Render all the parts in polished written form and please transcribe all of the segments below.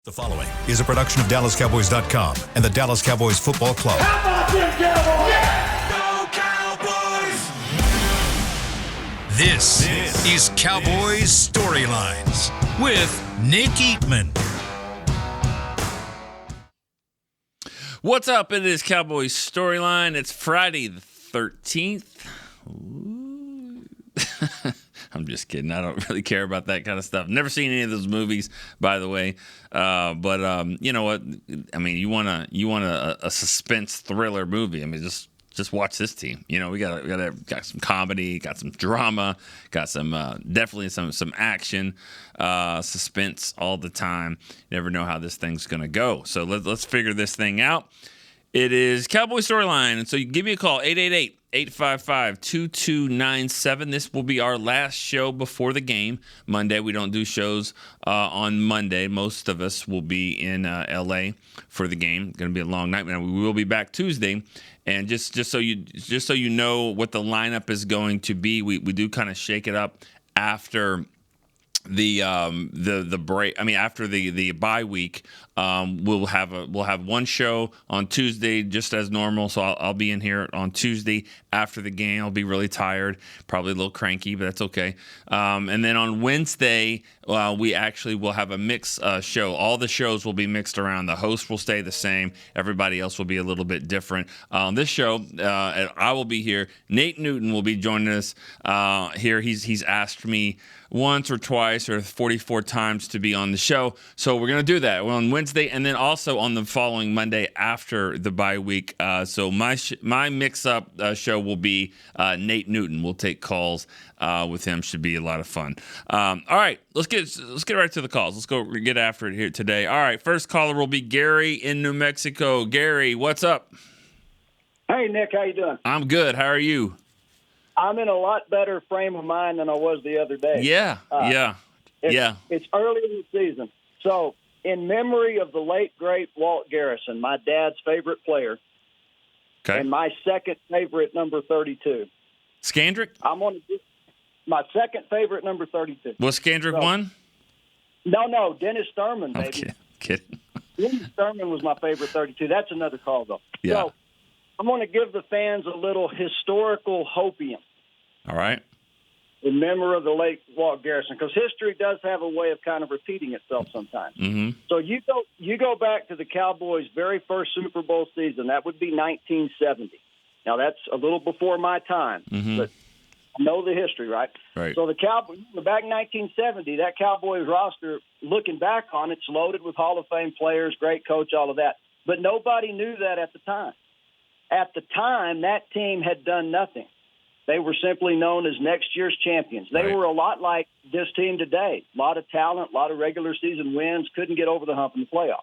The following is a production of DallasCowboys.com and the Dallas Cowboys Football Club. How about them Cowboys? Yeah! Go Cowboys! This is Cowboys Storylines with Nick Eatman. What's up? It is Cowboys Storyline. It's Friday the 13th. I'm just kidding. I don't really care about that kind of stuff. Never seen any of those movies, by the way. But you know what? I mean, you want a suspense thriller movie. I mean, just watch this team. You know, we got some comedy, got some drama, got some definitely some action, suspense all the time. You never know how this thing's gonna go. So let's figure this thing out. It is Cowboy Storyline, and so you give me a call, 888-855-2297. This will be our last show before the game. Monday, we don't do shows on Monday. Most of us will be in L.A. for the game. It's going to be a long night. Now, we will be back Tuesday. And just so you know what the lineup is going to be, we do kind of shake it up after the break. I mean, after the bye week, we'll have one show on Tuesday just as normal. So I'll be in here on Tuesday after the game. I'll be really tired, probably a little cranky, but that's okay. And then on Wednesday, we actually will have a mix show. All the shows will be mixed around. The host will stay the same. Everybody else will be a little bit different. On this show, I will be here. Nate Newton will be joining us here. He's asked me once or twice or 44 times to be on the show. So we're going to do that on Wednesday and then also on the following Monday after the bye week. So my mix-up show will be Nate Newton. We'll take calls with him. Should be a lot of fun. All right, let's get right to the calls. Let's go get after it here today. All right, first caller will be Gary in New Mexico. Gary, what's up? Hey, Nick, how you doing? I'm good. How are you? I'm in a lot better frame of mind than I was the other day. Yeah. It's early in the season. So, in memory of the late, great Walt Garrison, my dad's favorite player, okay, and my second favorite number 32. Skandrick? I'm on my second favorite number 32. Was Skandrick one? No, Dennis Thurman, baby. I'm kidding. Dennis Thurman was my favorite 32. That's another call, though. Yeah. So, I'm going to give the fans a little historical hopium. All right. In memory of the late Walt Garrison, because history does have a way of kind of repeating itself sometimes. Mm-hmm. So you go back to the Cowboys' very first Super Bowl season. That would be 1970. Now, that's a little before my time, but I know the history, right? Right. So the Cowboys, back in 1970, that Cowboys roster, looking back on it's loaded with Hall of Fame players, great coach, all of that. But nobody knew that at the time. At the time, that team had done nothing. They were simply known as next year's champions. They were a lot like this team today. A lot of talent, a lot of regular season wins, couldn't get over the hump in the playoffs.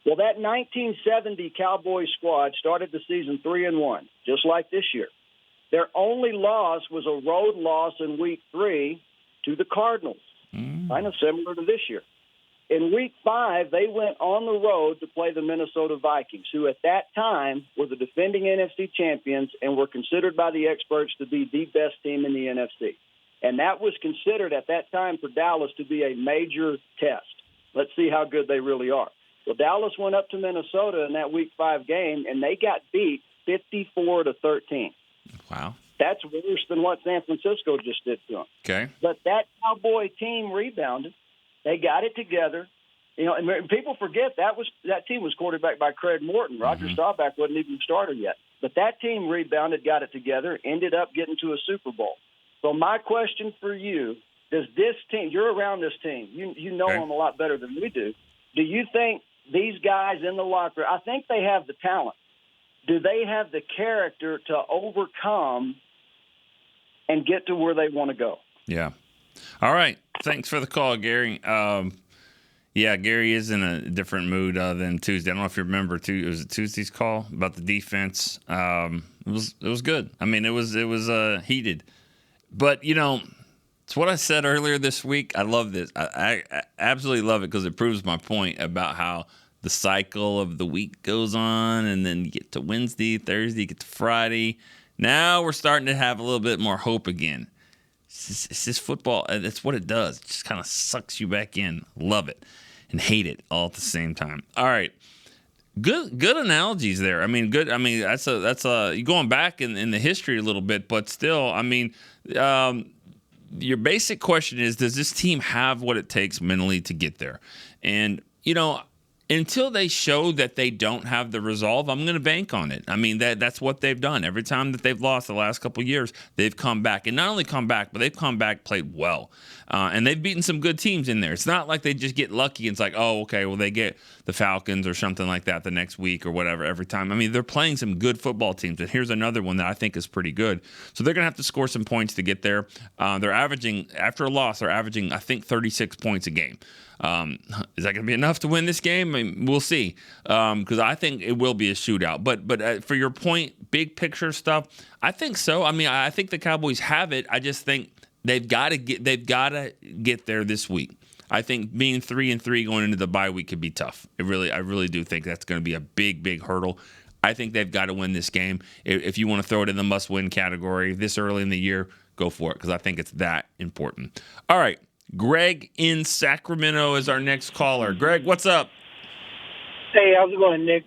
Well, that 1970 Cowboys squad started the season 3-1, just like this year. Their only loss was a road loss in Week 3 to the Cardinals, kind of similar to this year. In Week 5, they went on the road to play the Minnesota Vikings, who at that time were the defending NFC champions and were considered by the experts to be the best team in the NFC. And that was considered at that time for Dallas to be a major test. Let's see how good they really are. Well, Dallas went up to Minnesota in that Week 5 game, and they got beat 54-13. Wow. That's worse than what San Francisco just did to them. Okay. But that Cowboy team rebounded. They got it together. You know, and people forget that team was quarterbacked by Craig Morton. Roger Staubach wasn't even a starter yet. But that team rebounded, got it together, ended up getting to a Super Bowl. So my question for you, does this team, you're around this team, you know them a lot better than we do. Do you think these guys in the locker room, I think they have the talent. Do they have the character to overcome and get to where they want to go? Yeah. All right. Thanks for the call, Gary. Yeah, Gary is in a different mood than Tuesday. I don't know if you remember, it was Tuesday's call about the defense. It was good. I mean, it was heated. But, you know, it's what I said earlier this week. I love this. I absolutely love it because it proves my point about how the cycle of the week goes on, and then you get to Wednesday, Thursday, you get to Friday. Now we're starting to have a little bit more hope again. It's just football. That's what it does. It just kind of sucks you back in. Love it. and hate it all at the same time. All right. Good analogies there. I mean, good. I mean, that's you're going back in the history a little bit, but still, I mean, your basic question is, does this team have what it takes mentally to get there? And, until they show that they don't have the resolve, I'm going to bank on it. I mean, that's what they've done. Every time that they've lost the last couple of years, they've come back. And not only come back, but they've come back, played well. And they've beaten some good teams in there. It's not like they just get lucky and it's like, oh, okay, well, they get the Falcons or something like that the next week or whatever every time. I mean, they're playing some good football teams. And here's another one that I think is pretty good. So they're going to have to score some points to get there. They're averaging, after a loss, I think, 36 points a game. Is that going to be enough to win this game? I mean, we'll see. Because I think it will be a shootout. But for your point, big picture stuff, I think so. I mean, I think the Cowboys have it. I just think they've got to get there this week. I think being 3-3 going into the bye week could be tough. I really do think that's going to be a big hurdle. I think they've got to win this game. If you want to throw it in the must-win category this early in the year, go for it because I think it's that important. All right. Greg in Sacramento is our next caller. Greg, what's up? Hey, how's it going, Nick?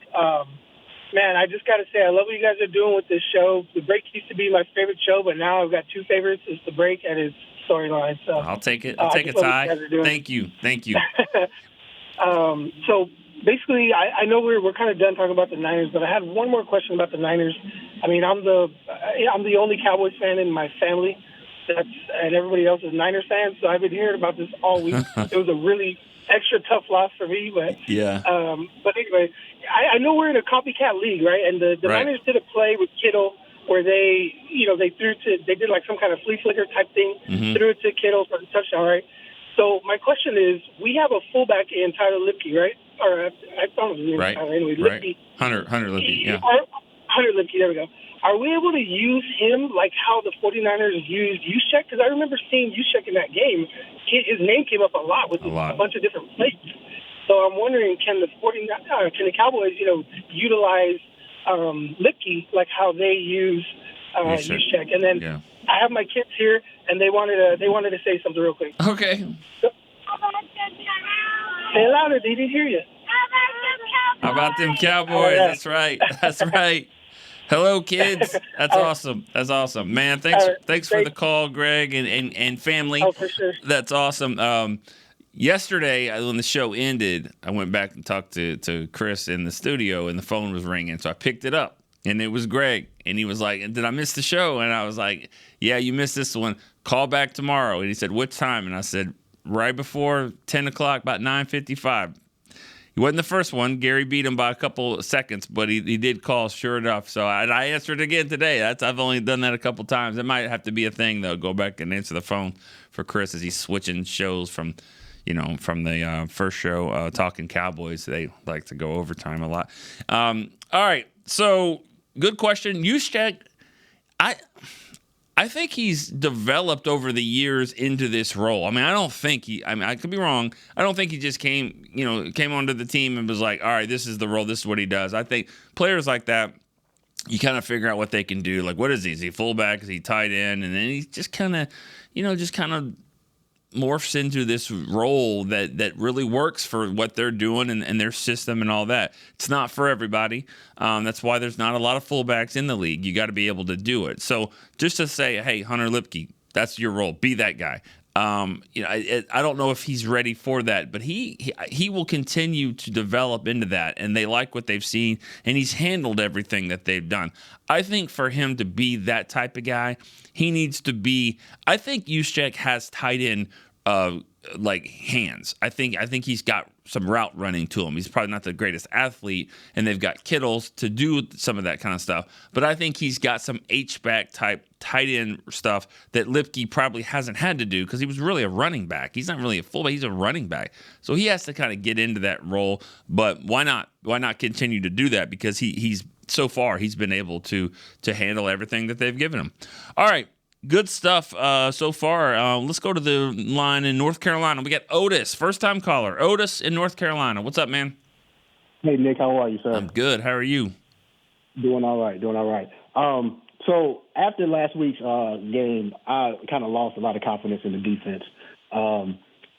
Man, I just got to say, I love what you guys are doing with this show. The Break used to be my favorite show, but now I've got two favorites. It's The Break and it's StoryLine. So I'll take it. I'll take a tie. Thank you. So basically, I know we're kind of done talking about the Niners, but I had one more question about the Niners. I mean, I'm the only Cowboys fan in my family. And everybody else is Niners fans, so I've been hearing about this all week. It was a really extra tough loss for me, but yeah. But anyway, I know we're in a copycat league, right? And the right. Niners did a play with Kittle where they did like some kind of flea flicker type thing, threw it to Kittle for a touchdown, right? So my question is, we have a fullback in Tyler Lipke, right? Or I thought it was right. Tyler anyway. Right. Lipke. Hunter Lipke, yeah. Hunter Lipke, there we go. Are we able to use him like how the 49ers used Juszczyk? Because I remember seeing Juszczyk in that game. His name came up a lot with a bunch of different plays. So I'm wondering, can the Cowboys, utilize Lipke like how they use Juszczyk? And then I have my kids here, and they wanted to say something real quick. Okay. Say it louder. They didn't hear you. How about them Cowboys? That's right. Hello, kids. That's awesome. Man, thanks for the call, Greg, and family. Oh, for sure. That's awesome. Yesterday, when the show ended, I went back and talked to Chris in the studio, and the phone was ringing. So I picked it up, and it was Greg. And he was like, did I miss the show? And I was like, yeah, you missed this one. Call back tomorrow. And he said, what time? And I said, right before 10 o'clock, about 9:55. He wasn't the first one. Gary beat him by a couple of seconds, but he did call, sure enough. So I answered again today. I've only done that a couple times. It might have to be a thing, though. Go back and answer the phone for Chris as he's switching shows from the first show, Talking Cowboys. They like to go overtime a lot. All right, so good question. Juszczyk, I think he's developed over the years into this role. I mean, I could be wrong. I don't think he just came onto the team and was like, all right, this is the role, this is what he does. I think players like that, you kind of figure out what they can do. Like, what is he? Is he fullback? Is he tight end? And then he just kind of morphs into this role that really works for what they're doing and their system and all that. It's not for everybody. That's why there's not a lot of fullbacks in the league. You got to be able to do it. So just to say, hey, Hunter Lipke, that's your role. Be that guy. I don't know if he's ready for that, but he will continue to develop into that, and they like what they've seen, and he's handled everything that they've done. I think for him to be that type of guy, he needs to be. I think Juszczyk has tight end hands. I think he's got some route running to him. He's probably not the greatest athlete, and they've got Kittles to do some of that kind of stuff. But I think he's got some H-back type tight end stuff that Lipke probably hasn't had to do because he was really a running back. He's not really a fullback. He's a running back. So he has to kind of get into that role. But why not? Why not continue to do that? Because he's so far he's been able to handle everything that they've given him. All right. Good stuff so far. Let's go to the line in North Carolina. We got Otis, first-time caller. Otis in North Carolina. What's up, man? Hey, Nick. How are you, sir? I'm good. How are you? Doing all right. So after last week's game, I kind of lost a lot of confidence in the defense.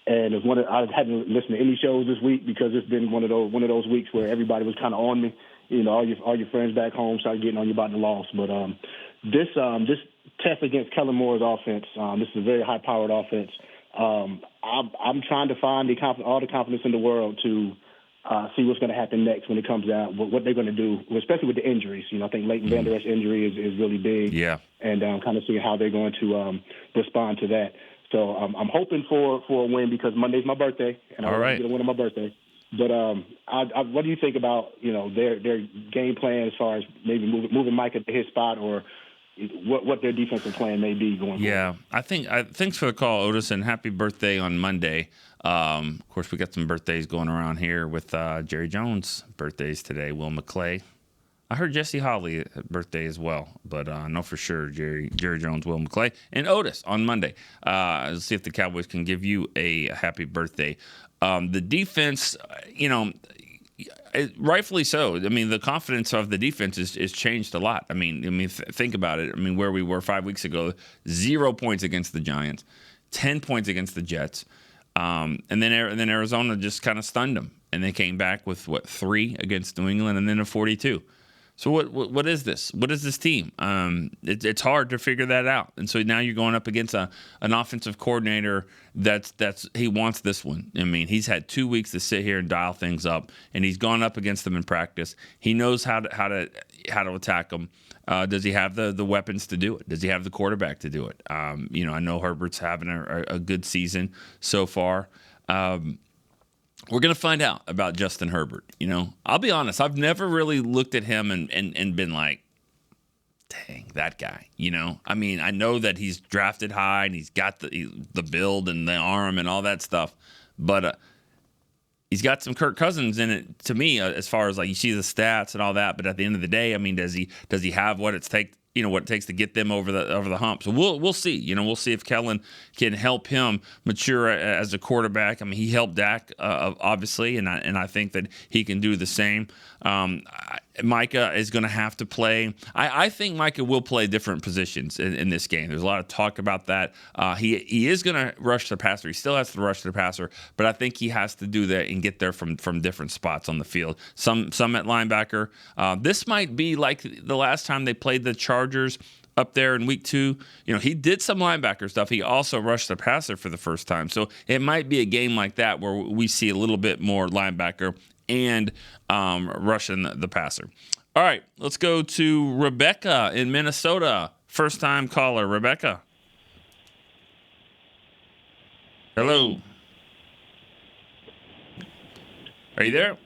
And it was I hadn't listened to any shows this week because it's been one of those weeks where everybody was kind of on me. You know, all your friends back home started getting on you about the loss. But this test against Kellen Moore's offense, this is a very high-powered offense. I'm trying to find all the confidence in the world to see what's going to happen next when it comes down, what they're going to do, especially with the injuries. You know, I think Leighton Vander Esch's injury is really big. Yeah. And kind of seeing how they're going to respond to that. So I'm hoping for a win because Monday's my birthday, and I want to get a win on my birthday. But what do you think about, you know, their game plan as far as maybe moving Micah to his spot, or what their defensive plan may be going forward? Yeah, thanks for the call, Otis, and happy birthday on Monday. Of course, we got some birthdays going around here with Jerry Jones' birthdays today, Will McClay. I heard Jesse Holley birthday as well, but I know for sure Jerry Jones, Will McClay, and Otis on Monday. Let's see if the Cowboys can give you a happy birthday. The defense, you know, rightfully so. I mean, the confidence of the defense is changed a lot. I mean, think about it. I mean, where we were 5 weeks ago, 0 points against the Giants, 10 points against the Jets, and then Arizona just kind of stunned them, and they came back with 3 against New England, and then a 42. So what is this? What is this team? It's hard to figure that out. And so now you're going up against an offensive coordinator that's he wants this one. I mean, he's had 2 weeks to sit here and dial things up, and he's gone up against them in practice. He knows how to attack them. Does he have the weapons to do it? Does he have the quarterback to do it? You know, I know Herbert's having a good season so far. We're going to find out about Justin Herbert. You know, I'll be honest. I've never really looked at him and been like, dang, that guy. You know, I mean, I know that he's drafted high and he's got the build and the arm and all that stuff. But he's got some Kirk Cousins in it to me, as far as like you see the stats and all that. But at the end of the day, I mean, does he have what it takes to get them over the hump? So we'll see. You know, we'll see if Kellen can help him mature as a quarterback. I mean, he helped Dak obviously, and I think that he can do the same. Micah is going to have to play. I think Micah will play different positions in this game. There's a lot of talk about that. He is going to rush the passer. He still has to rush the passer, but I think he has to do that and get there from different spots on the field. Some at linebacker. This might be like the last time they played the Chargers up there in week 2. You know, he did some linebacker stuff. He also rushed the passer for the first time. So it might be a game like that where we see a little bit more linebacker and rushing the passer. All right, let's go to Rebecca in Minnesota. First-time caller, Rebecca. Hello. Are you there?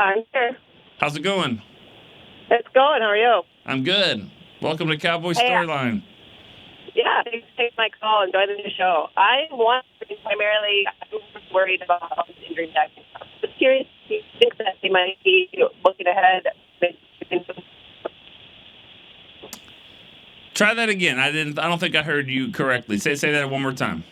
I'm here. How's it going? It's going. How are you? I'm good. Welcome to Cowboys Storyline. Yeah, thanks for taking my call. Enjoy the new show. I'm wondering primarily, I'm worried about all these injuries. I'm just curious if you think that they might be looking ahead. Try that again. I don't think I heard you correctly. Say that one more time.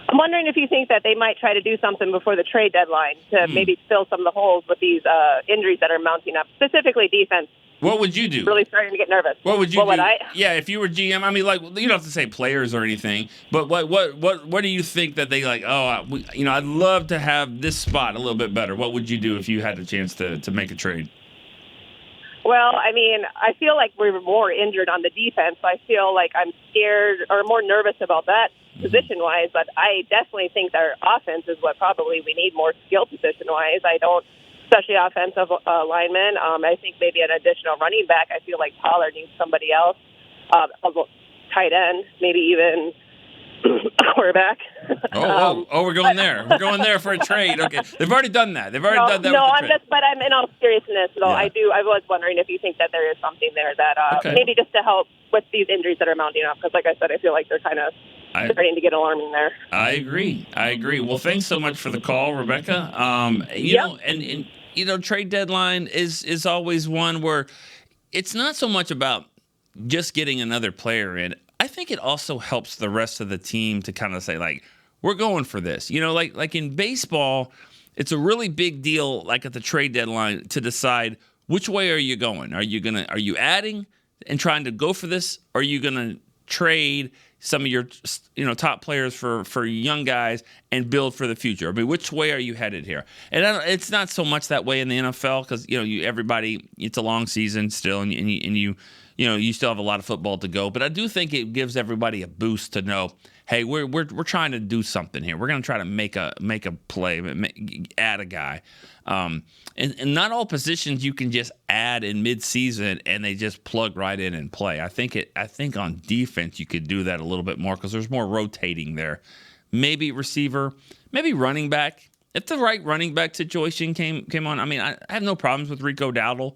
I'm wondering if you think that they might try to do something before the trade deadline to maybe fill some of the holes with these injuries that are mounting up, specifically defense. What would you do? Really starting to get nervous. What would you do? Would I? Yeah, if you were GM, I mean, like, you don't have to say players or anything, but what do you think that they like? Oh, I'd love to have this spot a little bit better. What would you do if you had a chance to make a trade? Well, I mean, I feel like we're more injured on the defense. So I feel like I'm scared or more nervous about that position-wise, but I definitely think that our offense is what probably we need more skill position-wise. I don't, especially offensive linemen. I think maybe an additional running back. I feel like Pollard needs somebody else, tight end, maybe even a quarterback. We're going there. We're going there for a trade. Okay, they've already done that. They've already done that. No, with the trade. but I'm in all seriousness, though. Yeah. I was wondering if you think that there is something there that maybe just to help with these injuries that are mounting up. Because, like I said, I feel like they're kind of starting to get alarming there. I agree. Well, thanks so much for the call, Rebecca. You know, and trade deadline is always one where it's not so much about just getting another player in. I think it also helps the rest of the team to kind of say, like, we're going for this. You know, like in baseball, it's a really big deal, like at the trade deadline, to decide which way are you going. Are you adding and trying to go for this? Or are you gonna trade, some of your top players for young guys and build for the future? I mean, which way are you headed here? And it's not so much that way in the NFL because everybody, it's a long season still, and you still have a lot of football to go. But I do think it gives everybody a boost to know, hey, we're trying to do something here. We're going to try to make a play, add a guy. And not all positions you can just add in midseason and they just plug right in and play. I think on defense you could do that a little bit more because there's more rotating there. Maybe receiver, maybe running back. If the right running back situation came on, I mean, I have no problems with Rico Dowdle,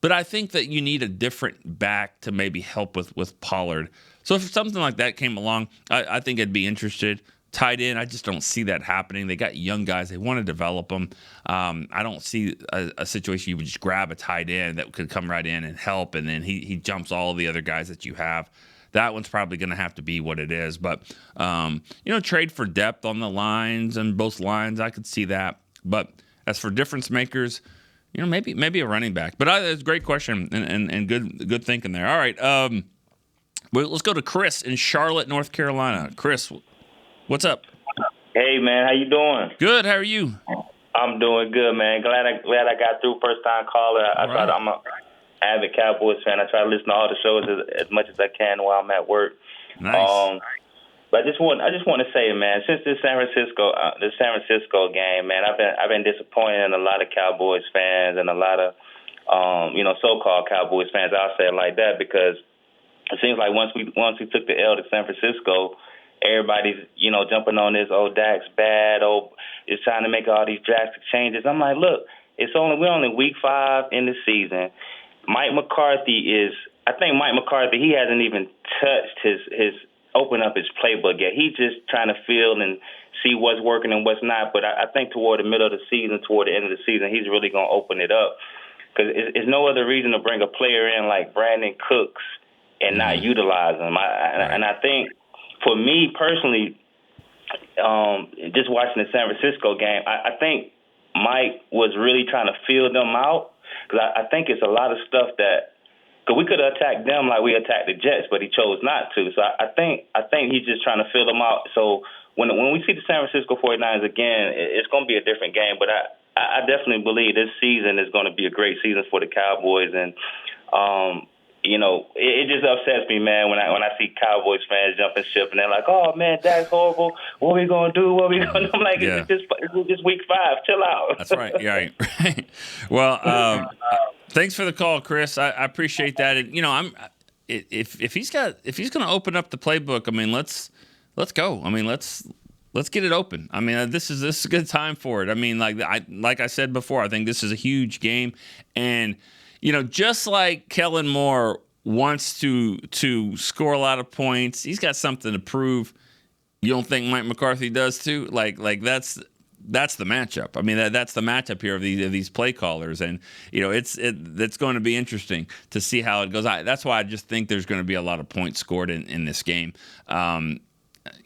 but I think that you need a different back to maybe help with Pollard. So if something like that came along, I think I'd be interested. Tight end, I just don't see that happening. They got young guys. They want to develop them. I don't see a situation you would just grab a tight end that could come right in and help, and then he jumps all the other guys that you have. That one's probably going to have to be what it is. But, trade for depth on the lines and both lines, I could see that. But as for difference makers, maybe a running back. But it's a great question and good thinking there. All right, let's go to Chris in Charlotte, North Carolina. Chris, what's up? Hey, man, how you doing? Good. How are you? I'm doing good, man. Glad I got through. First time caller. I'm an avid Cowboys fan. I try to listen to all the shows as much as I can while I'm at work. Nice. But I just want to say, man, since the San Francisco game, man, I've been disappointed in a lot of Cowboys fans and a lot of so-called Cowboys fans. I'll say it like that because it seems like once we took the L to San Francisco, everybody's, jumping on this, Dak's bad, it's trying to make all these drastic changes. I'm like, look, we're only week 5 in the season. Mike McCarthy, he hasn't even touched his open up his playbook yet. He's just trying to feel and see what's working and what's not. But I think toward the middle of the season, toward the end of the season, he's really going to open it up because it's no other reason to bring a player in like Brandon Cooks and not utilize him. And I think, for me personally, just watching the San Francisco game, I think Mike was really trying to feel them out because I think it's a lot of stuff because we could have attacked them like we attacked the Jets, but he chose not to. So I think he's just trying to feel them out. So when we see the San Francisco 49ers again, it's going to be a different game. But I definitely believe this season is going to be a great season for the Cowboys. And it just upsets me, man, when I see Cowboys fans jumping ship and they're like, "Oh man, that's horrible. What are we gonna do? What are we gonna do?" I'm like, it's just week 5. Chill out. That's right. Yeah, right. Well, thanks for the call, Chris. I appreciate that. And if he's gonna open up the playbook, I mean, let's go. I mean, let's get it open. I mean, this is a good time for it. I mean, like I said before, I think this is a huge game, and just like Kellen Moore wants to score a lot of points, he's got something to prove. You don't think Mike McCarthy does too? Like that's the matchup. I mean, that's the matchup here of these play callers, and it's going to be interesting to see how it goes. That's why I just think there's going to be a lot of points scored in this game.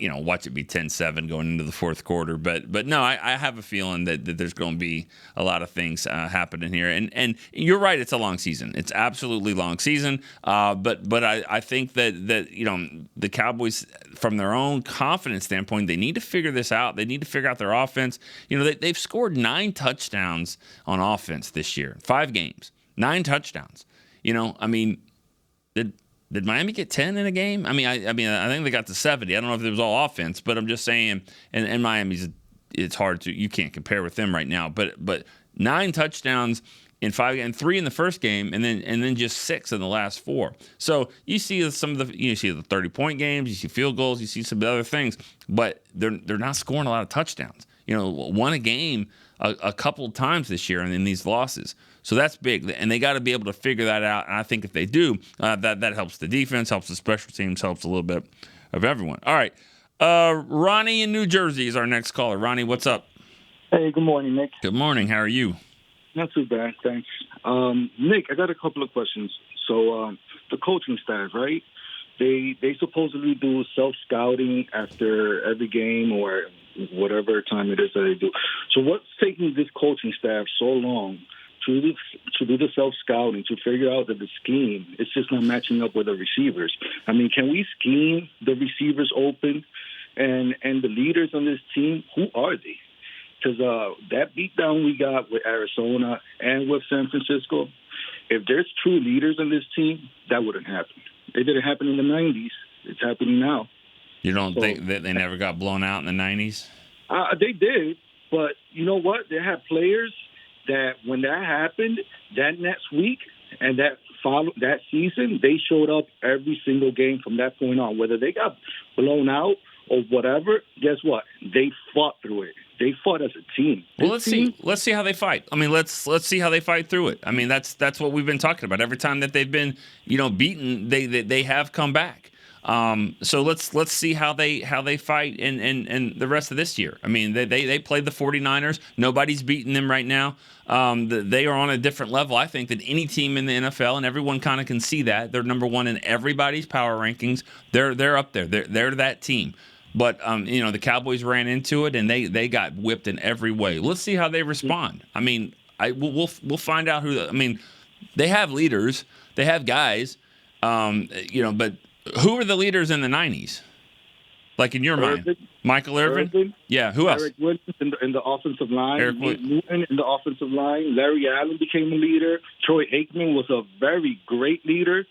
Watch it be 10-7 going into the fourth quarter. But no, I have a feeling that there's going to be a lot of things happening here. And you're right, it's a long season. It's absolutely long season. But I think that the Cowboys, from their own confidence standpoint, they need to figure this out. They need to figure out their offense. They've scored 9 touchdowns on offense this year, 5 games, 9 touchdowns. Did Miami get 10 in a game? I think they got to 70. I don't know if it was all offense, but I'm just saying. And Miami's, it's hard to, you can't compare with them right now. But 9 touchdowns in 5 and 3 in the first game, and then just 6 in the last 4. So you see some of the 30-point games, you see field goals, you see some other things, but they're not scoring a lot of touchdowns. Won a game a couple of times this year in these losses. So that's big, and they got to be able to figure that out. And I think if they do, that helps the defense, helps the special teams, helps a little bit of everyone. All right, Ronnie in New Jersey is our next caller. Ronnie, what's up? Hey, good morning, Nick. Good morning. How are you? Not too bad, thanks. Nick, I got a couple of questions. So the coaching staff, right? They supposedly do self-scouting after every game or whatever time it is that they do. So what's taking this coaching staff so long to do the self-scouting, to figure out that the scheme is just not matching up with the receivers. I mean, can we scheme the receivers open and the leaders on this team? Who are they? Because that beatdown we got with Arizona and with San Francisco, if there's true leaders on this team, that wouldn't happen. It didn't happen in the 90s. It's happening now. You don't think that they never got blown out in the 90s? They did, but you know what? They had players that when that happened, that next week and that season, they showed up every single game from that point on. Whether they got blown out or whatever, guess what? They fought through it. They fought as a team. Well, let's see how they fight. I mean, let's see how they fight through it. I mean, that's what we've been talking about. Every time that they've been, beaten, they have come back. So let's see how they fight in the rest of this year. I mean, they played the 49ers. Nobody's beating them right now. They are on a different level, I think, than any team in the NFL, and everyone kind of can see that. They're number one in everybody's power rankings. They're up there. They're that team. But the Cowboys ran into it and they got whipped in every way. Let's see how they respond. I mean, we'll find out who. I mean, they have leaders. They have guys. But who are the leaders in the 90s? Like in your mind, Michael Irvin? Yeah. Who else? Eric Williams in the offensive line. Eric Newton in the offensive line. Larry Allen became a leader. Troy Aikman was a very great leader.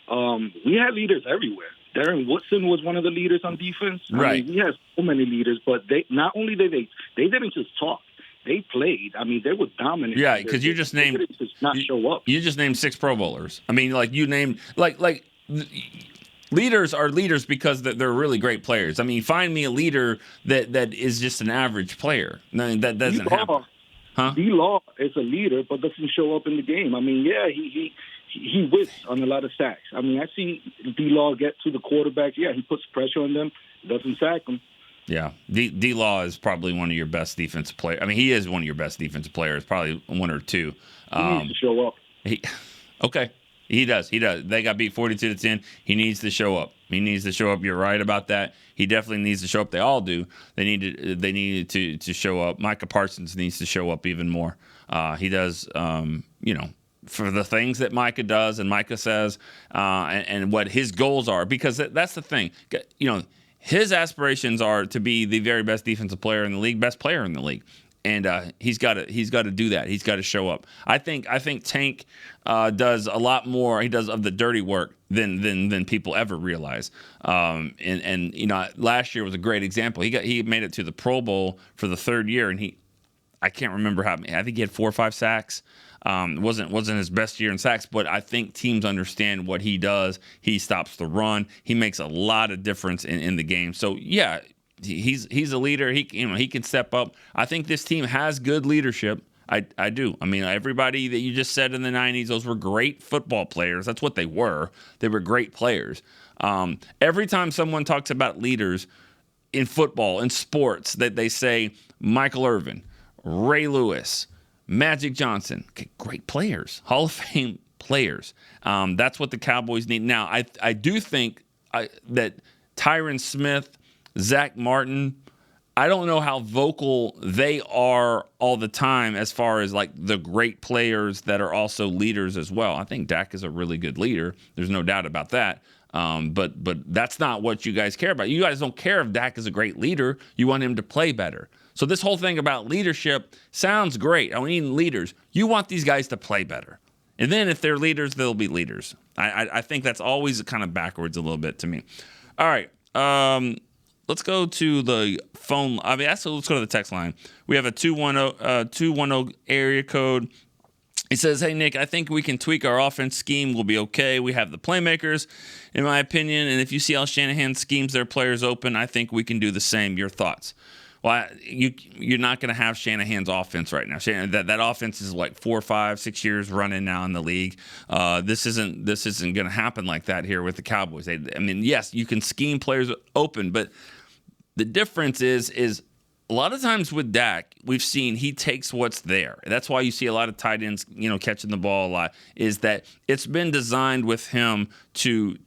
We had leaders everywhere. Darren Woodson was one of the leaders on defense. Right. I mean, we had so many leaders, but they didn't just talk. They played. I mean, they were dominant. Yeah, because you just named. They didn't just not show up. You just named 6 Pro Bowlers. I mean, like you named like leaders are leaders because they're really great players. I mean, find me a leader that is just an average player. No, that doesn't happen. Huh? D-Law is a leader, but doesn't show up in the game. I mean, yeah, he whiffs on a lot of sacks. I mean, I see D-Law get to the quarterbacks. Yeah, he puts pressure on them, doesn't sack them. Yeah, D-Law is probably one of your best defensive players. I mean, he is one of your best defensive players, probably one or two. He needs to show up. Okay, he does. They got beat 42-10. He needs to show up. You're right about that. He definitely needs to show up. They all do. They needed to show up. Micah Parsons needs to show up even more. He does. For the things that Micah does and Micah says, and what his goals are, because that's the thing. His aspirations are to be the very best defensive player in the league, best player in the league, and he's got to do that. He's got to show up. I think Tank does a lot more. He does of the dirty work than people ever realize. Last year was a great example. He made it to the Pro Bowl for the 3rd year, and I can't remember how. I think he had 4 or 5 sacks. Wasn't his best year in sacks, but I think teams understand what he does. He stops the run. He makes a lot of difference in the game. So yeah, he's a leader. He can step up. I think this team has good leadership. I do. I mean, everybody that you just said in the 90s, those were great football players. That's what they were. They were great players. Every time someone talks about leaders in football, in sports, that they say Michael Irvin, Ray Lewis, Magic Johnson, great players, Hall of Fame players. That's what the Cowboys need. Now, I do think that Tyron Smith, Zach Martin, I don't know how vocal they are all the time as far as like the great players that are also leaders as well. I think Dak is a really good leader. There's no doubt about that. But that's not what you guys care about. You guys don't care if Dak is a great leader. You want him to play better. So this whole thing about leadership sounds great. I mean, leaders. You want these guys to play better. And then if they're leaders, they'll be leaders. I think that's always kind of backwards a little bit to me. All right. Let's go to the phone. Let's go to the text line. We have a 210 area code. He says, hey, Nick, I think we can tweak our offense scheme. We'll be okay. We have the playmakers, in my opinion. And if you see how Shanahan schemes their players open, I think we can do the same. Your thoughts? Well, you're not going to have Shanahan's offense right now. That offense is like 4, 5, 6 years running now in the league. This isn't going to happen like that here with the Cowboys. Yes, you can scheme players open, but the difference is a lot of times with Dak, we've seen he takes what's there. That's why you see a lot of tight ends, catching the ball a lot, is that it's been designed with him to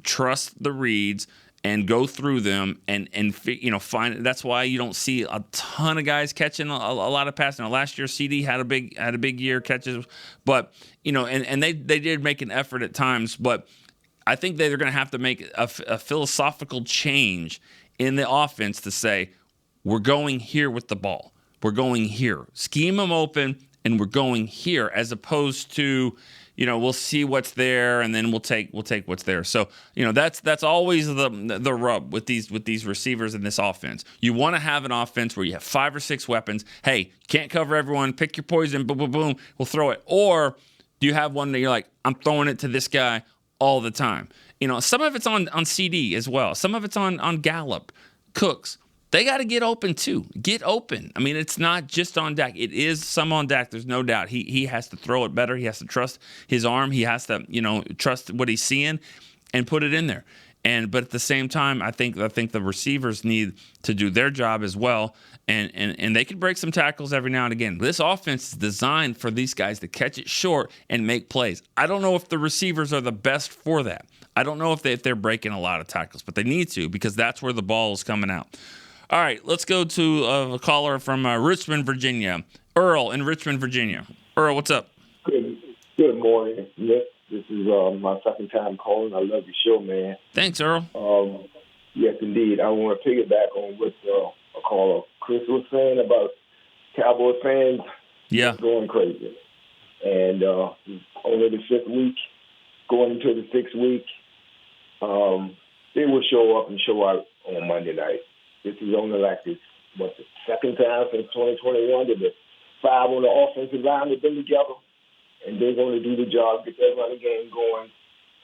trust the reads and go through them and find. That's why you don't see a ton of guys catching a lot of passes. Now, last year CD had a big year catches, but and they did make an effort at times, but I think they're going to have to make a philosophical change in the offense to say, we're going here with the ball. We're going here. Scheme them open, and we're going here, as opposed to, we'll see what's there, and then we'll take what's there. So, that's always the rub with these receivers in this offense. You want to have an offense where you have 5 or 6 weapons. Hey, can't cover everyone. Pick your poison. Boom, boom, boom. We'll throw it. Or do you have one that you're like, I'm throwing it to this guy all the time? Some of it's on CD as well. Some of it's on Gallup, Cooks. They got to get open too. Get open. I mean, it's not just on Dak. It is some on Dak. There's no doubt. He has to throw it better. He has to trust his arm. He has to, trust what he's seeing and put it in there. But at the same time, I think the receivers need to do their job as well. And they could break some tackles every now and again. This offense is designed for these guys to catch it short and make plays. I don't know if the receivers are the best for that. I don't know if they're breaking a lot of tackles, but they need to, because that's where the ball is coming out. All right, let's go to a caller from Richmond, Virginia. Earl in Richmond, Virginia. Earl, what's up? Good morning, Nick. This is my second time calling. I love your show, man. Thanks, Earl. Yes, indeed. I want to piggyback on what a caller Chris was saying about Cowboy fans going crazy. And only the 5th week, going into the 6th week, they will show up and show out on Monday night. This is only like the second time since 2021 that the 5 on the offensive line have been together, and they're going to do the job, get that running game going,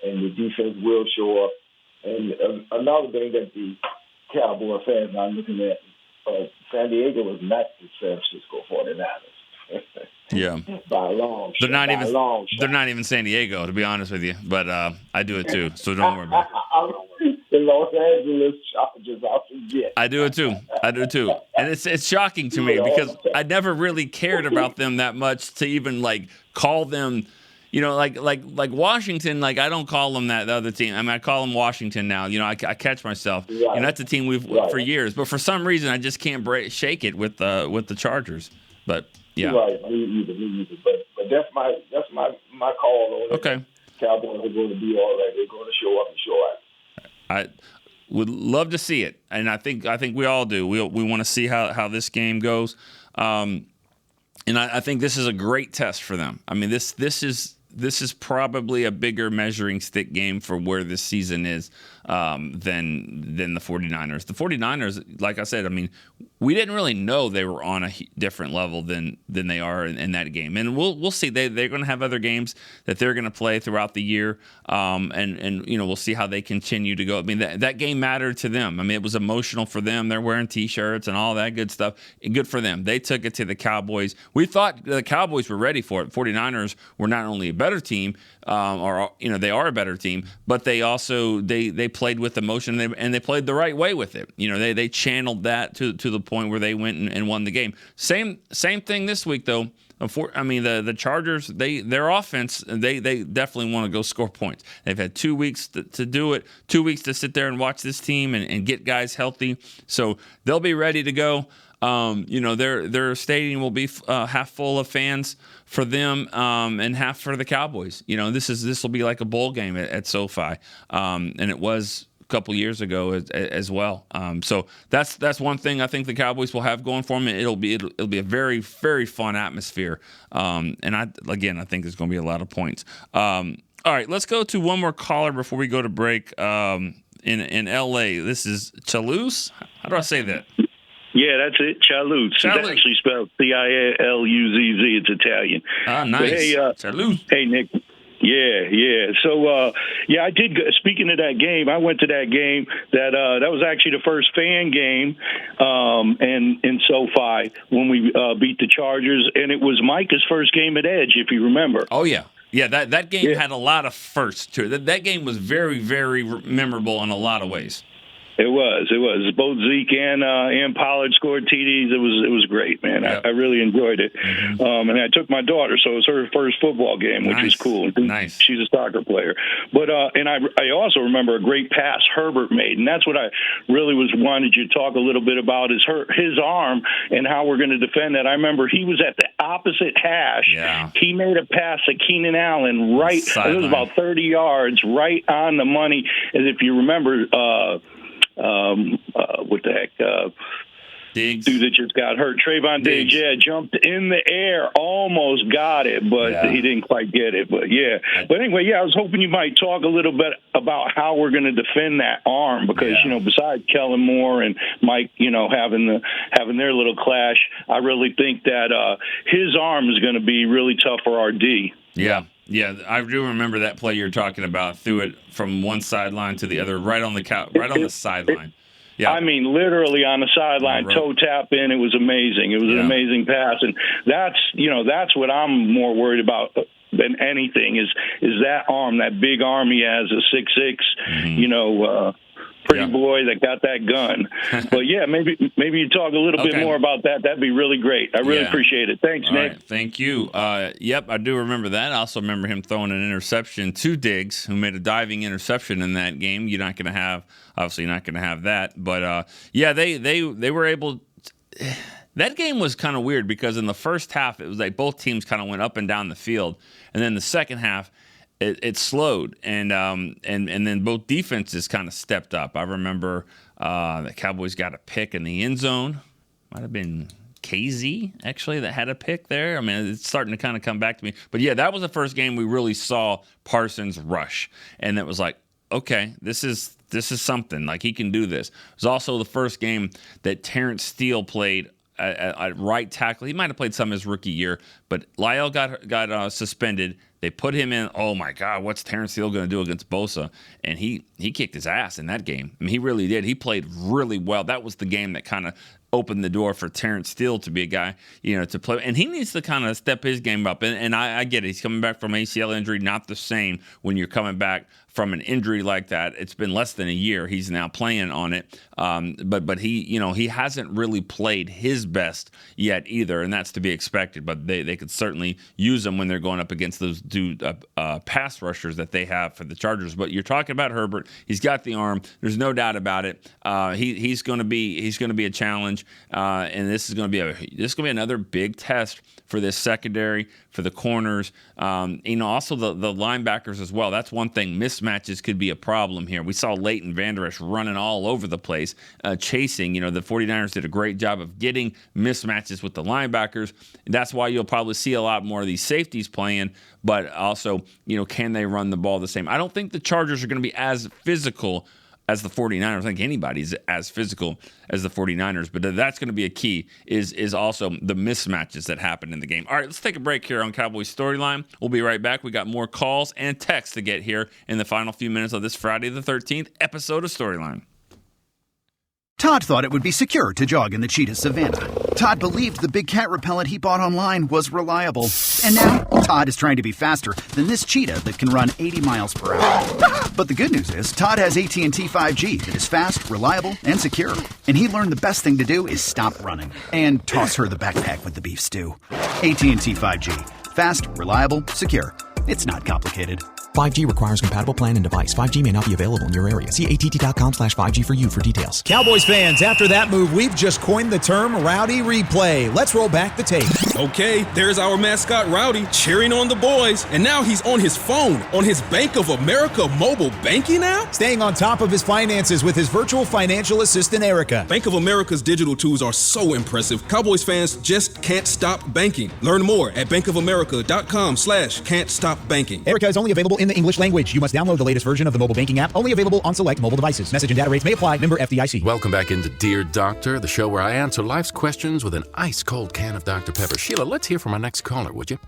and the defense will show up. And another thing that the Cowboy fans are looking at, San Diego was not the San Francisco 49ers. Yeah, by a long shot. They're not even San Diego, to be honest with you. But I do it too, so don't worry about it. The Los Angeles Chargers, I forget. I do it too, and it's shocking to me because I never really cared about them that much to even call them. Like Washington, I don't call them that, the other team. I mean, I call them Washington now. I catch myself. Right. That's a team we've for years, but for some reason I just can't shake it with the Chargers. But yeah, right. Me either. But that's my call on it. Okay. Cowboys are going to be all right. They're going to show up and show out. I would love to see it, and I think we all do. We want to see how this game goes, and I think this is a great test for them. I mean, this is probably a bigger measuring stick game for where this season is than the 49ers. The 49ers, like I said, I mean, we didn't really know they were on a different level than they are in that game. And we'll see. They're going to have other games that they're going to play throughout the year, and we'll see how they continue to go. I mean, that game mattered to them. I mean, it was emotional for them. They're wearing T-shirts and all that good stuff. Good for them. They took it to the Cowboys. We thought the Cowboys were ready for it. 49ers were not only a better team, they are a better team, but they also they played with emotion and they played the right way with it. They channeled that to the point where they went and won the game. Same thing this week though. The Chargers, their offense, they definitely want to go score points. They've had 2 weeks to do it, 2 weeks to sit there and watch this team and get guys healthy. So they'll be ready to go. Their stadium will be half full of fans for them and half for the Cowboys. This will be like a bowl game at SoFi, and it was a couple years ago as well. So that's one thing I think the Cowboys will have going for them. It'll be a very, very fun atmosphere, and I think there's going to be a lot of points. All right, let's go to one more caller before we go to break. In LA, this is Chaluz. How do I say that? Yeah, that's it. Chaluz. It's actually spelled Ciluzz. It's Italian. Ah, nice. But hey, Chaluz. Hey, Nick. Yeah. So, I did. Speaking of that game, I went to that game. That was actually the first fan game, and in SoFi when we beat the Chargers, and it was Micah's first game at Edge, if you remember. Oh yeah. Yeah, that game had a lot of firsts to it. That game was very, very memorable in a lot of ways. It was. Both Zeke and Pollard scored TDs. It was great, man. Yep. I really enjoyed it. And I took my daughter, so it was her first football game, which was cool. Nice. She's a soccer player. But and I also remember a great pass Herbert made, and that's what I really wanted you to talk a little bit about is his arm and how we're going to defend that. I remember he was at the opposite hash. Yeah. He made a pass to Keenan Allen right. It was about 30 yards, right on the money. And if you remember. What the heck? Diggs. Dude that just got hurt. Trayvon Diggs, jumped in the air, almost got it, but he didn't quite get it. But But anyway, I was hoping you might talk a little bit about how we're going to defend that arm because, besides Kellen Moore and Mike, having their little clash, I really think that his arm is going to be really tough for our D. Yeah. Yeah, I do remember that play you're talking about. Threw it from one sideline to the other, right on the sideline. Yeah, I mean, literally on the sideline, toe tap in. It was amazing. It was an amazing pass, and that's what I'm more worried about than anything is that arm, that big arm he has, a 6'6", pretty boy that got that gun. But maybe you talk a little bit more about that. That'd be really great. I really appreciate it. Thanks, Nick. Right, thank you. Yep, I do remember that. I also remember him throwing an interception to Diggs, who made a diving interception in that game. You're not going to have that. But they were able. That game was kind of weird because in the first half it was like both teams kind of went up and down the field, and then the second half. It slowed, and then both defenses kind of stepped up. I remember the Cowboys got a pick in the end zone. Might have been KZ, actually, that had a pick there. I mean, it's starting to kind of come back to me. But, that was the first game we really saw Parsons rush. And it was like, okay, this is something. Like, he can do this. It was also the first game that Terrence Steele played at right tackle. He might have played some his rookie year, but Lyle got suspended. They put him in. Oh my God, what's Terrence Steele going to do against Bosa? And he kicked his ass in that game. I mean, he really did. He played really well. That was the game that kind of opened the door for Terrence Steele to be a guy, to play. And he needs to kind of step his game up. And I get it. He's coming back from ACL injury. Not the same when you're coming back from an injury like that. It's been less than a year. He's now playing on it. But he hasn't really played his best yet either, and that's to be expected. But they could certainly use him when they're going up against those pass rushers that they have for the Chargers. But you're talking about Herbert. He's got the arm. There's no doubt about it. He's going to be a challenge, and this is going to be another big test for this secondary, for the corners, also the linebackers as well. That's one thing. Mismatches could be a problem here. We saw Leighton Vander Esch running all over the place, chasing. The 49ers did a great job of getting mismatches with the linebackers. That's why you'll probably see a lot more of these safeties playing, but also, can they run the ball the same? I don't think the Chargers are going to be as physical as the 49ers. I don't think anybody's as physical as the 49ers, but that's going to be a key is also the mismatches that happen in the game. All right, let's take a break here on Cowboys Storyline. We'll be right back. We got more calls and texts to get here in the final few minutes of this Friday the 13th episode of Storyline. Todd thought it would be secure to jog in the cheetah savanna. Todd believed the big cat repellent he bought online was reliable. And now, Todd is trying to be faster than this cheetah that can run 80 miles per hour. But the good news is, Todd has AT&T 5G that is fast, reliable, and secure. And he learned the best thing to do is stop running and toss her the backpack with the beef stew. AT&T 5G. Fast, reliable, secure. It's not complicated. 5G requires compatible plan and device. 5G may not be available in your area. See att.com/5G for you for details. Cowboys fans, after that move, we've just coined the term Rowdy Replay. Let's roll back the tape. Okay, there's our mascot Rowdy cheering on the boys. And now he's on his phone, on his Bank of America mobile banking app? Staying on top of his finances with his virtual financial assistant, Erica. Bank of America's digital tools are so impressive. Cowboys fans just can't stop banking. Learn more at bankofamerica.com/can't-stop-banking. Erica is only available in the English language. You must download the latest version of the mobile banking app, only available on select mobile devices. Message and data rates may apply. Member FDIC. Welcome back into Dear Doctor, the show where I answer life's questions with an ice-cold can of Dr. Pepper. Sheila, let's hear from our next caller, would you?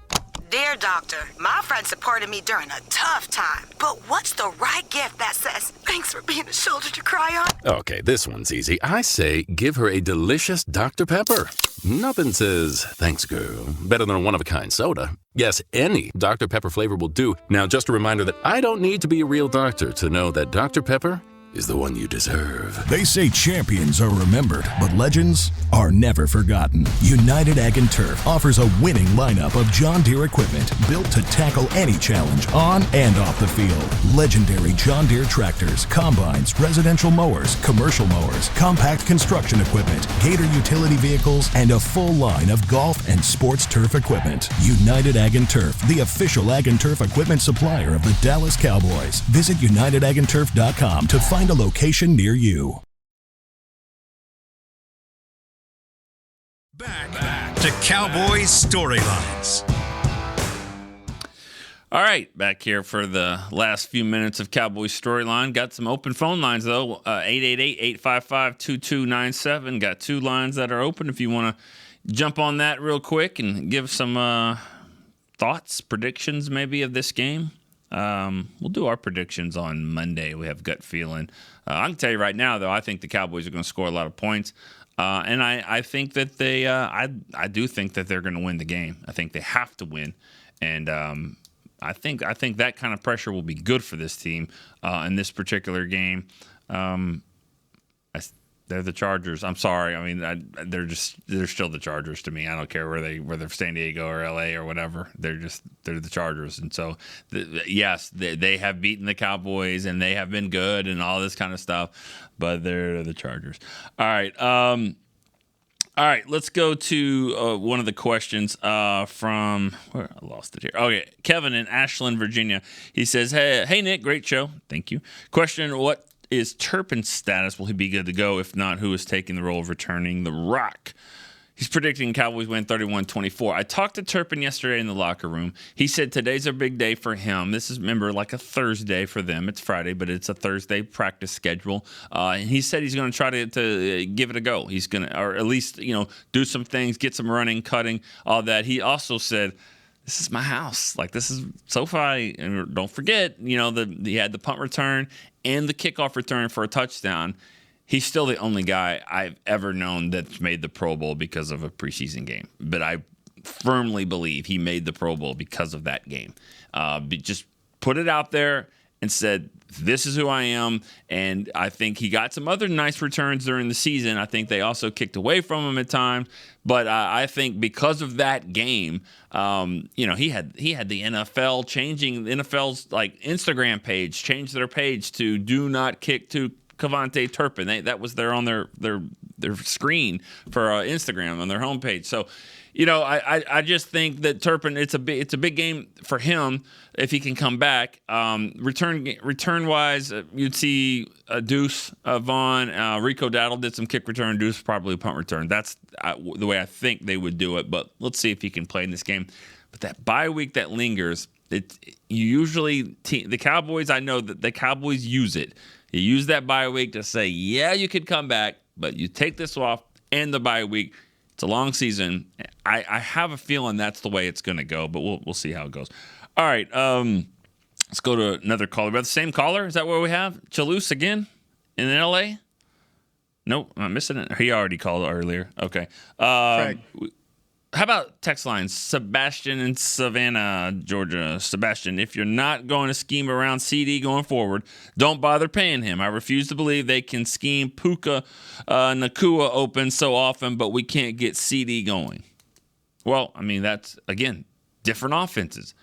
Dear Doctor, my friend supported me during a tough time. But what's the right gift that says, thanks for being a shoulder to cry on? Okay, this one's easy. I say give her a delicious Dr. Pepper. Nothing says, thanks, girl, better than a one-of-a-kind soda. Yes, any Dr. Pepper flavor will do. Now, just a reminder that I don't need to be a real doctor to know that Dr. Pepper is the one you deserve. They say champions are remembered, but legends are never forgotten. United Ag and Turf offers a winning lineup of John Deere equipment built to tackle any challenge on and off the field. Legendary John Deere tractors, combines, residential mowers, commercial mowers, compact construction equipment, Gator utility vehicles, and a full line of golf and sports turf equipment. United Ag and Turf, the official Ag and Turf equipment supplier of the Dallas Cowboys. Visit UnitedAgAndTurf.com to find a location near you. Back to Cowboys Storylines. All right, back here for the last few minutes of Cowboys Storyline. Got some open phone lines, though. 888-855-2297. Got two lines that are open if you want to jump on that real quick and give some thoughts, predictions maybe of this game. We'll do our predictions on Monday. We have gut feeling. I can tell you right now, though, I think the Cowboys are going to score a lot of points. And I think that I do think that they're going to win the game. I think they have to win. And I think that kind of pressure will be good for this team in this particular game. They're the Chargers. I'm sorry. I mean, they're still the Chargers to me. I don't care whether San Diego or LA or whatever. They're the Chargers. And so, yes, they have beaten the Cowboys and they have been good and all this kind of stuff, but they're the Chargers. All right. Let's go to one of the questions from where I lost it here. Okay, Kevin in Ashland, Virginia. He says, "Hey Nick, great show. Thank you. Question: What is Turpin's status? Will he be good to go? If not, who is taking the role of returning the Rock?" He's predicting Cowboys win 31-24. I talked to Turpin yesterday in the locker room. He said today's a big day for him. This is, remember, like a Thursday for them. It's Friday, but it's a Thursday practice schedule. And he said he's going to try to give it a go. He's going to, or at least, do some things, get some running, cutting, all that. He also said, this is my house. Like, this is SoFi. And don't forget, he had the punt return and the kickoff return for a touchdown. He's still the only guy I've ever known that's made the Pro Bowl because of a preseason game. But I firmly believe he made the Pro Bowl because of that game. Just put it out there and said, this is who I am. And I think he got some other nice returns during the season. I think they also kicked away from him at times. But I think because of that game, he had the NFL changing the NFL's like Instagram page, changed their page to do not kick to Cavante Turpin. That was there on their screen for Instagram on their homepage. So, I just think that Turpin, it's a big game for him if he can come back. Return wise, you'd see Deuce Vaughn, Rico Dowdle did some kick return. Deuce probably a punt return. That's the way I think they would do it. But let's see if he can play in this game. But that bye week that lingers, the Cowboys. I know that the Cowboys use it. You use that bye week to say, yeah, you could come back, but you take this off and the bye week. It's a long season. I have a feeling that's the way it's going to go, but we'll see how it goes. All right, let's go to another caller. We have the same caller? Is that what we have? Chalous again in L.A.? Nope, I'm missing it. He already called earlier. Okay. Craig. How about text lines? Sebastian in Savannah, Georgia. Sebastian, if you're not going to scheme around CD going forward, don't bother paying him. I refuse to believe they can scheme Puka Nakua open so often, but we can't get CD going. Well, I mean, that's, again, different offenses.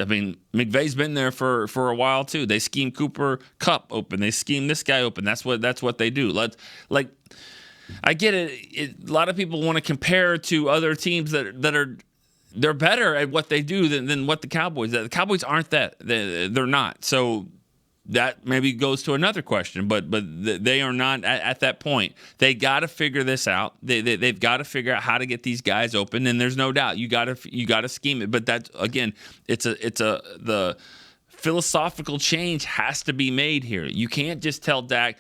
I mean, McVay's been there for a while, too. They scheme Cooper Kupp open. They scheme this guy open. That's what they do. I get it. A lot of people want to compare to other teams they're better at what they do than what the Cowboys. The Cowboys aren't that. They're not. So that maybe goes to another question. But they are not at that point. They got to figure this out. They've got to figure out how to get these guys open. And there's no doubt you got to scheme it. But that, again, the philosophical change has to be made here. You can't just tell Dak,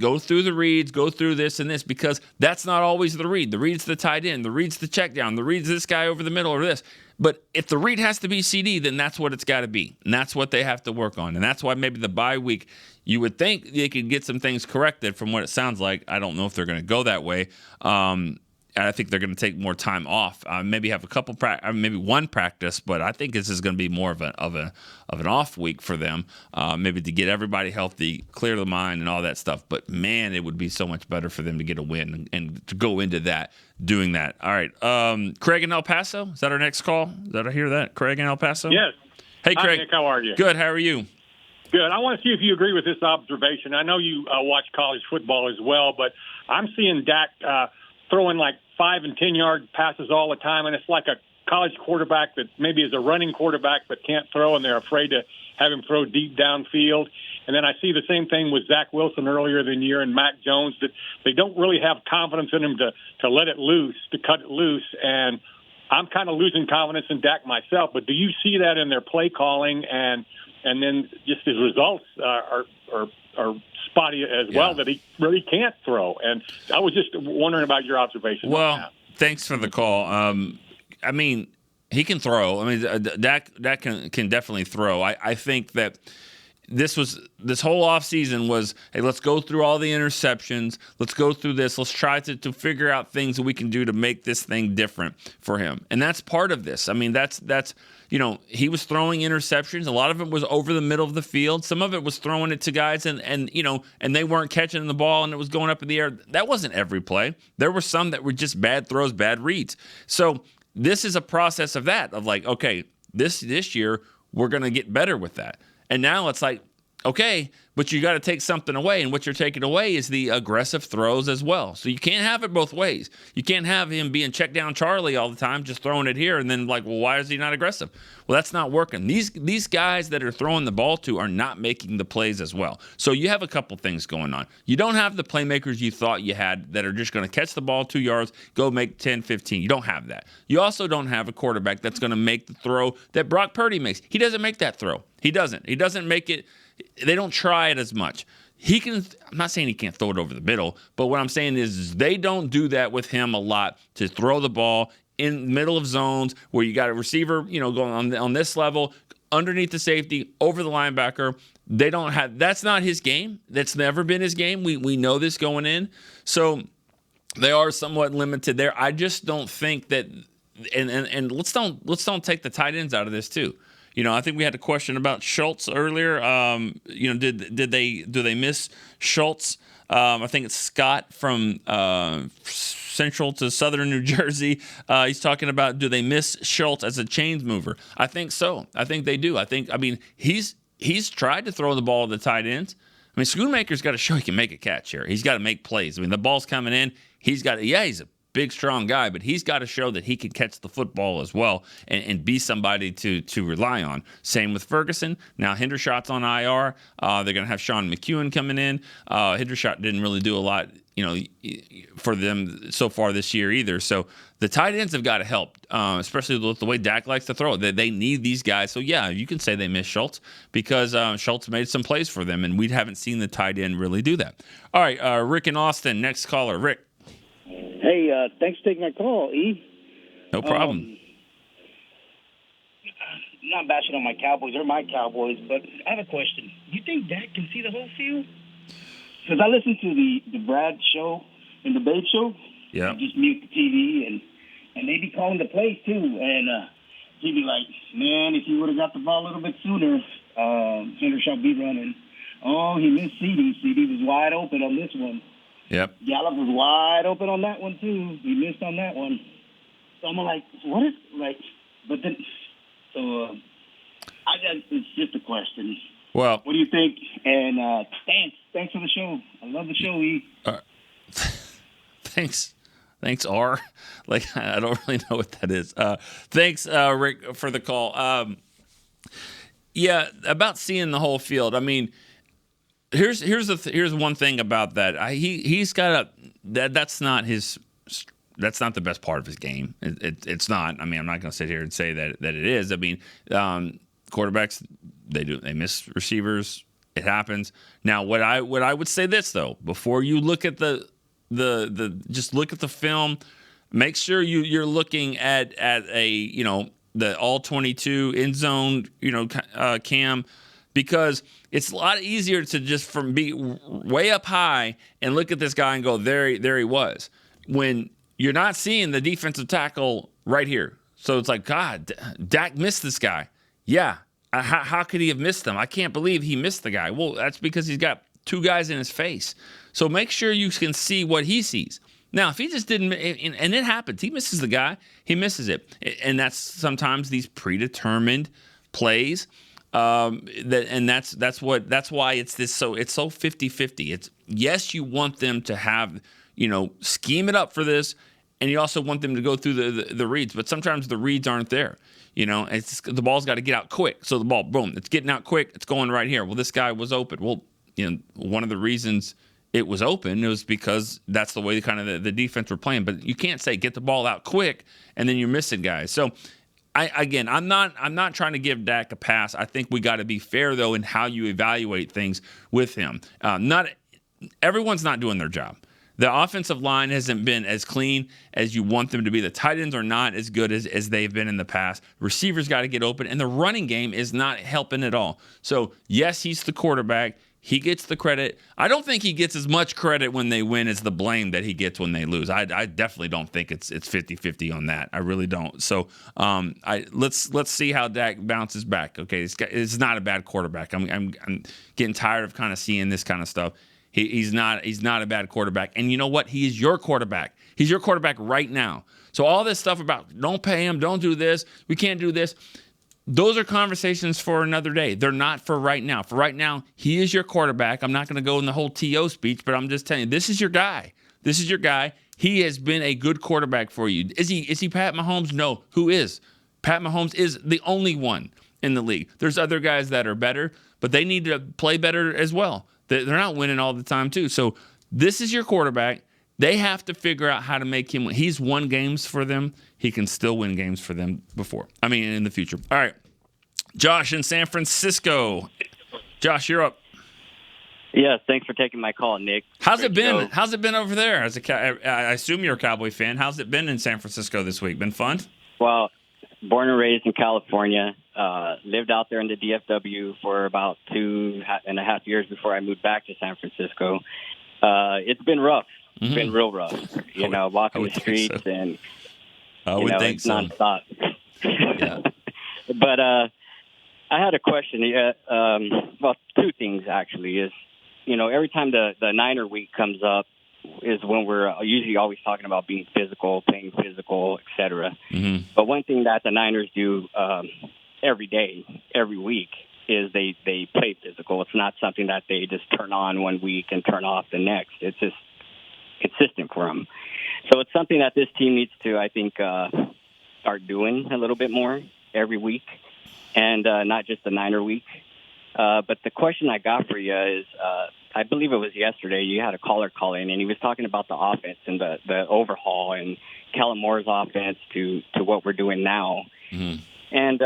go through the reads, go through this and this, because that's not always the read. The read's the tight end, the read's the check down, the read's this guy over the middle or this. But if the read has to be CD, then that's what it's got to be. And that's what they have to work on. And that's why maybe the bye week, you would think they could get some things corrected from what it sounds like. I don't know if they're going to go that way. I think they're going to take more time off. Maybe have a couple maybe one practice, but I think this is going to be more of an off week for them. Maybe to get everybody healthy, clear the mind, and all that stuff. But man, it would be so much better for them to get a win and to go into that doing that. All right, Craig in El Paso. Is that our next call? Did I hear that? Craig in El Paso. Yes. Hey, Craig. Hi, Nick. How are you? Good. How are you? Good. I want to see if you agree with this observation. I know you watch college football as well, but I'm seeing Dak throwing like 5 and 10-yard passes all the time, and it's like a college quarterback that maybe is a running quarterback but can't throw, and they're afraid to have him throw deep downfield. And then I see the same thing with Zach Wilson earlier in the year and Mac Jones, that they don't really have confidence in him to let it loose, to cut it loose. And I'm kind of losing confidence in Dak myself. But do you see that in their play calling, and then just his results are spotty as well, that he really can't throw? And I was just wondering about your observation. Well, thanks for the call. I mean, he can throw. I mean, Dak can definitely throw. I think that this whole offseason was, hey, let's go through all the interceptions. Let's go through this. Let's try to figure out things that we can do to make this thing different for him. And that's part of this. I mean, that's he was throwing interceptions. A lot of it was over the middle of the field. Some of it was throwing it to guys and they weren't catching the ball and it was going up in the air. That wasn't every play. There were some that were just bad throws, bad reads. So this is a process of that, of like, okay, this year we're going to get better with that. And now it's like, okay, but you got to take something away, and what you're taking away is the aggressive throws as well. So you can't have it both ways. You can't have him being check down Charlie all the time, just throwing it here, and then like, well, why is he not aggressive? Well, that's not working. These guys that are throwing the ball to are not making the plays as well. So you have a couple things going on. You don't have the playmakers you thought you had that are just going to catch the ball 2 yards, go make 10, 15. You don't have that. You also don't have a quarterback that's going to make the throw that Brock Purdy makes. He doesn't make that throw. He doesn't. He doesn't make it. They don't try it as much. He can. I'm not saying he can't throw it over the middle, but what I'm saying is they don't do that with him a lot, to throw the ball in the middle of zones where you got a receiver, going on this level, underneath the safety, over the linebacker. They don't have. That's not his game. That's never been his game. We know this going in. So they are somewhat limited there. I just don't think that. And let's don't take the tight ends out of this too. I think we had a question about Schultz earlier. Did they miss Schultz? I think it's Scott from Central to Southern New Jersey. He's talking about, do they miss Schultz as a chains mover? I think so. I think they do. He's tried to throw the ball to the tight ends. I mean, Schoonmaker's got to show he can make a catch here. He's got to make plays. I mean, the ball's coming in. He's a big, strong guy, but he's got to show that he can catch the football as well and be somebody to rely on. Same with Ferguson. Now Hendershot's on IR. They're going to have Sean McEwen coming in. Hendershot didn't really do a lot, for them so far this year either. So the tight ends have got to help, especially with the way Dak likes to throw. They need these guys. So, yeah, you can say they miss Schultz because Schultz made some plays for them, and we haven't seen the tight end really do that. All right, Rick in Austin, next caller. Rick. Hey, thanks for taking my call, E. No problem. Not bashing on my Cowboys. They're my Cowboys, but I have a question. You think Dak can see the whole field? Because I listened to the Brad show and the Babe show. Yeah. Just mute the TV, and they be calling the plays, too. And he'd be like, man, if you would have got the ball a little bit sooner, Hendershot be running. Oh, he missed CD. CD was wide open on this one. Yep. Gallup was wide open on that one, too. He missed on that one. So I'm like, what is, like, but then, so it's just a question. Well, what do you think? And thanks for the show. I love the show, E. Thanks, R. Like, I don't really know what that is. Thanks, Rick, for the call. Yeah, about seeing the whole field. I mean, here's one thing about that. He's got that's not the best part of his game. It's not. I mean, I'm not going to sit here and say that it is. I mean, quarterbacks, they miss receivers. It happens. Now, what I would say this though, before you look at the just look at the film, make sure you're looking at the all 22 end zone cam, because it's a lot easier to just be way up high and look at this guy and go, there he was. When you're not seeing the defensive tackle right here. So it's like, God, Dak missed this guy. Yeah. How could he have missed him? I can't believe he missed the guy. Well, that's because he's got two guys in his face. So make sure you can see what he sees. Now, if he just didn't, and it happens, he misses the guy, he misses it. And that's sometimes these predetermined plays. That's why it's so 50-50. It's, yes, you want them to have, scheme it up for this, and you also want them to go through the reads, but sometimes the reads aren't there. The ball's got to get out quick. So the ball, boom, it's getting out quick. It's going right here. Well, this guy was open. Well, one of the reasons it was open, it was because that's the way the defense were playing. But you can't say get the ball out quick and then you're missing guys. So I'm not trying to give Dak a pass. I think we got to be fair though in how you evaluate things with him. Not everyone's not doing their job. The offensive line hasn't been as clean as you want them to be. The tight ends are not as good as they've been in the past. Receivers got to get open, and the running game is not helping at all. So, yes, he's the quarterback. He gets the credit. I don't think he gets as much credit when they win as the blame that he gets when they lose. I definitely don't think it's 50-50 on that. I really don't. So let's see how Dak bounces back. Okay, it's not a bad quarterback. I'm getting tired of kind of seeing this kind of stuff. He's not a bad quarterback. And you know what? He is your quarterback. He's your quarterback right now. So all this stuff about don't pay him, don't do this, we can't do this, those are conversations for another day. They're not for right now. For right now, he is your quarterback. I'm not going to go in the whole TO speech, but I'm just telling you, this is your guy. This is your guy. He has been a good quarterback for you. Is he Pat Mahomes? No. Who is? Pat Mahomes is the only one in the league. There's other guys that are better, but they need to play better as well. They're not winning all the time, too. So this is your quarterback. They have to figure out how to make him win. He's won games for them. He can still win games for them in the future. All right. Josh in San Francisco. Josh, you're up. Yes, thanks for taking my call, Nick. How's it been? How's it been over there? I assume you're a Cowboy fan. How's it been in San Francisco this week? Been fun? Well, born and raised in California. Lived out there in the DFW for about 2.5 years before I moved back to San Francisco. It's been rough. It's been real rough. Walking the streets and it's nonstop. Yeah. But I had a question. Well, two things actually. Is every time the Niner week comes up is when we're usually always talking about being physical, playing physical, etc. Mm-hmm. But one thing that the Niners do every day, every week, is they play physical. It's not something that they just turn on one week and turn off the next. It's just consistent for them. So it's something that this team needs to, I think, start doing a little bit more every week, and not just the Niner week. But the question I got for you is, I believe it was yesterday, you had a caller call in, and he was talking about the offense and the overhaul and Kellen Moore's offense to what we're doing now. Mm-hmm. And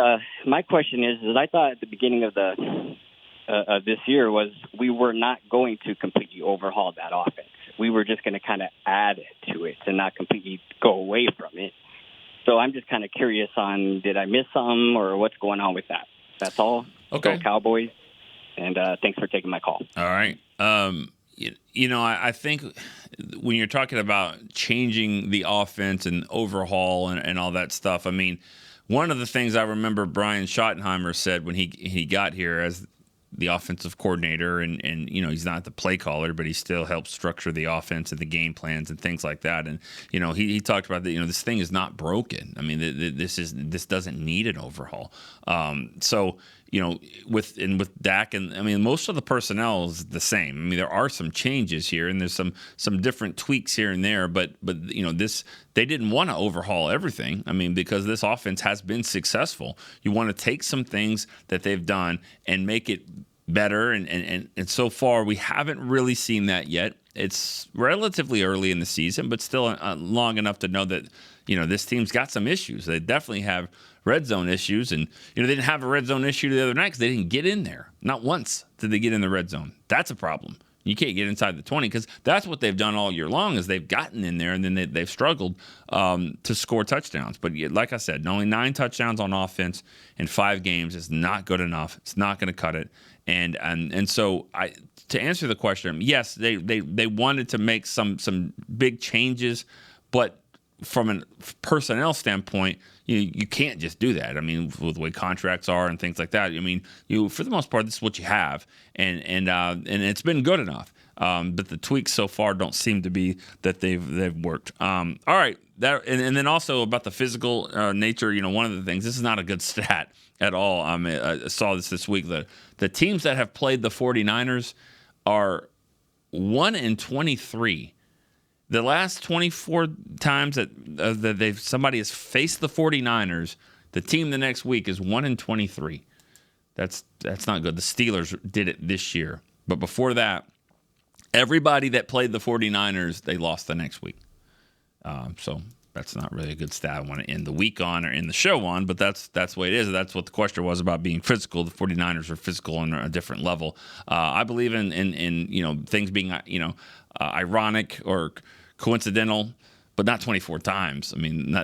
my question is I thought at the beginning of this year was we were not going to completely overhaul that offense. We were just going to kind of add to it and not completely go away from it. So I'm just kind of curious on, did I miss something or what's going on with that? That's all. Okay. Go Cowboys. And thanks for taking my call. All right. I think when you're talking about changing the offense and overhaul and all that stuff, I mean, one of the things I remember Brian Schottenheimer said when he got here as the offensive coordinator, and he's not the play caller, but he still helps structure the offense and the game plans and things like that. And he talked about that. This thing is not broken. I mean, this doesn't need an overhaul. With Dak, and I mean, most of the personnel is the same. I mean, there are some changes here, and there's some different tweaks here and there. But they didn't want to overhaul everything. I mean, because this offense has been successful. You want to take some things that they've done and make it better. And so far, we haven't really seen that yet. It's relatively early in the season, but still long enough to know that this team's got some issues. They definitely have red zone issues, and they didn't have a red zone issue the other night because they didn't get in there. Not once did they get in the red zone. That's a problem. You can't get inside the 20 because that's what they've done all year long is they've gotten in there and then they've struggled to score touchdowns. But like I said, only 9 touchdowns on offense in 5 games is not good enough. It's not going to cut it. And so to answer the question, yes, they wanted to make some big changes, but from a personnel standpoint, you can't just do that. I mean, with the way contracts are and things like that. I mean, for the most part, this is what you have, and it's been good enough. But the tweaks so far don't seem to be that they've worked. All right, and then also about the physical nature. One of the things, this is not a good stat at all. I saw this week. The teams that have played the 49ers are 1-23. The last 24 times that somebody has faced the 49ers, the team the next week is 1-23. That's not good. The Steelers did it this year, but before that, everybody that played the 49ers, they lost the next week. So that's not really a good stat I want to end the week on or end the show on, but that's the way it is. That's what the question was about being physical. The 49ers are physical on a different level. I believe in things being ironic or coincidental, but not 24 times. I mean,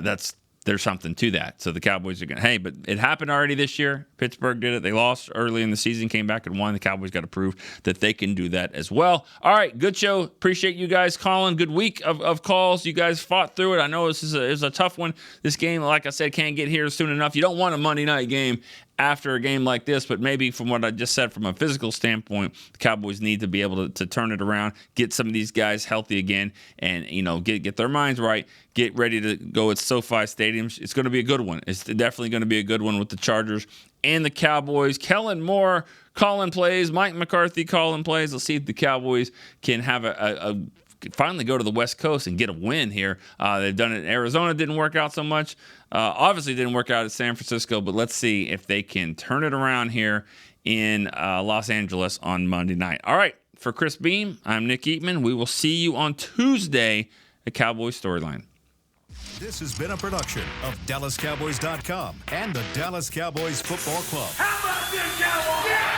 there's something to that. So the Cowboys are going, hey, but it happened already this year. Pittsburgh did it. They lost early in the season, came back and won. The Cowboys got to prove that they can do that as well. All right, good show. Appreciate you guys calling. Good week of calls. You guys fought through it. I know this is a tough one. This game, like I said, can't get here soon enough. You don't want a Monday night game after a game like this, but maybe from what I just said, from a physical standpoint, the Cowboys need to be able to turn it around, get some of these guys healthy again, and get their minds right, get ready to go at SoFi Stadium. It's going to be a good one. It's definitely going to be a good one with the Chargers and the Cowboys. Kellen Moore calling plays, Mike McCarthy calling plays. Let's see if the Cowboys can have finally go to the West Coast and get a win here. They've done it in Arizona. Didn't work out so much. Obviously didn't work out at San Francisco, but let's see if they can turn it around here in Los Angeles on Monday night. All right, for Chris Beam, I'm Nick Eatman. We will see you on Tuesday at Cowboys Storyline. This has been a production of DallasCowboys.com and the Dallas Cowboys Football Club. How about this, Cowboys? Yeah!